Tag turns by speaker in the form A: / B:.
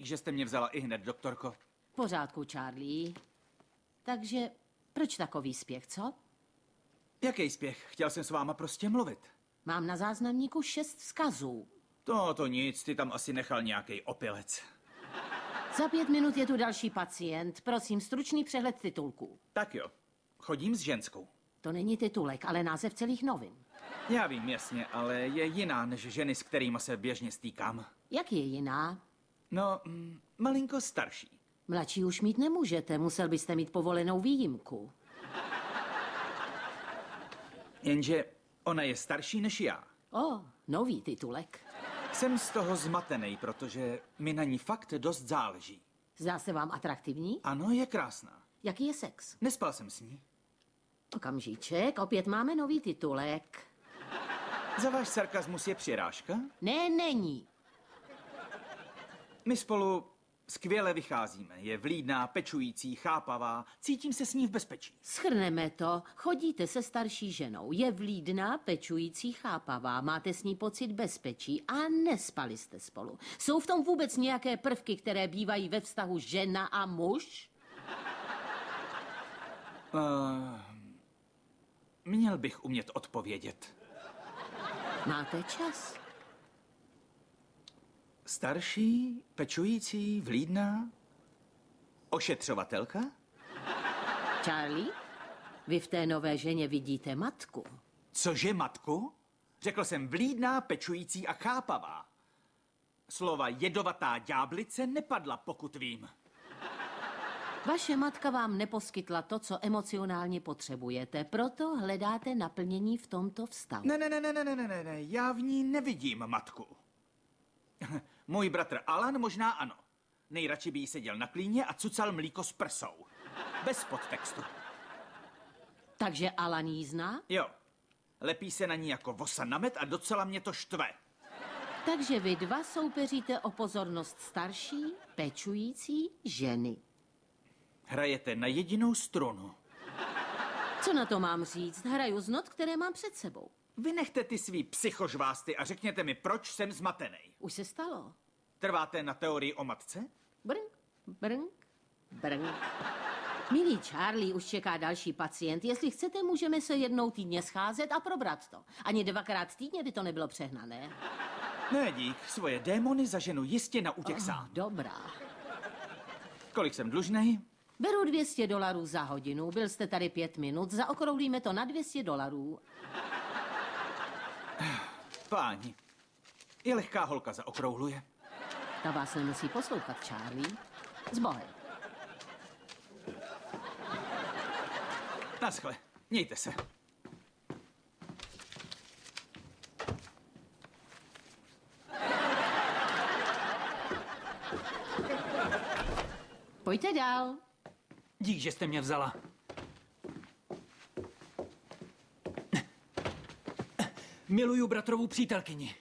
A: že jste mě vzala i hned, doktorko.
B: V pořádku, Charlie. Takže proč takový spěch, co?
A: Jaký spěch? Chtěl jsem s váma prostě mluvit.
B: Mám na záznamníku 6 vzkazů.
A: To nic, ty tam asi nechal nějaký opilec.
B: Za 5 minut je tu další pacient. Prosím, stručný přehled titulků.
A: Tak jo, chodím s ženskou.
B: To není titulek, ale název celých novin.
A: Já vím, jasně, ale je jiná než ženy, s kterými se běžně stýkám.
B: Jak je jiná?
A: No, malinko starší.
B: Mladší už mít nemůžete, musel byste mít povolenou výjimku.
A: Jenže ona je starší než já.
B: Nový titulek.
A: Jsem z toho zmatený, protože mi na ní fakt dost záleží.
B: Zdá se vám atraktivní?
A: Ano, je krásná.
B: Jaký je sex?
A: Nespal jsem s ní.
B: Okamžíček, opět máme nový titulek.
A: Za váš sarkazmus je přirážka?
B: Ne, není.
A: My spolu skvěle vycházíme. Je vlídná, pečující, chápavá. Cítím se s ní v bezpečí.
B: Shrneme to. Chodíte se starší ženou. Je vlídná, pečující, chápavá. Máte s ní pocit bezpečí a nespali jste spolu. Jsou v tom vůbec nějaké prvky, které bývají ve vztahu žena a muž?
A: Měl bych umět odpovědět.
B: Máte čas.
A: Starší, pečující, vlídná, ošetřovatelka?
B: Charlie, vy v té nové ženě vidíte matku.
A: Cože matku? Řekl jsem vlídná, pečující a chápavá. Slova jedovatá ďáblice nepadla, pokud vím.
B: Vaše matka vám neposkytla to, co emocionálně potřebujete, proto hledáte naplnění v tomto vztahu.
A: Ne, já v ní nevidím matku. Můj bratr Alan možná ano. Nejradši by jí seděl na klíně a cucal mlíko s prsou. Bez podtextu.
B: Takže Alan jí zná?
A: Jo. Lepí se na ní jako vosa na med a docela mě to štve.
B: Takže vy dva soupeříte o pozornost starší, pečující ženy.
A: Hrajete na jedinou strunu.
B: Co na to mám říct? Hraju z not, které mám před sebou.
A: Vynechte ty svý psychožvásty a řekněte mi, proč jsem zmatený.
B: Už se stalo.
A: Trváte na teorii o matce?
B: Brnk, brnk, brnk. Milý Charlie, už čeká další pacient. Jestli chcete, můžeme se jednou týdně scházet a probrat to. Ani 2krát týdně by to nebylo přehnané.
A: Ne, dík. Svoje démony zaženu jistě na útěk sám.
B: Dobrá.
A: Kolik jsem dlužnej?
B: Beru $200 za hodinu. Byl jste tady 5 minut. Zaokrouhlíme to na $200.
A: Páni, je lehká holka zaokrouhluje.
B: Ta vás nemusí poslouchat, Charlie. S Bohem.
A: Naschle, mějte se.
B: Pojďte dál.
A: Dík, že jste mě vzala. Miluju bratrovou přítelkyni.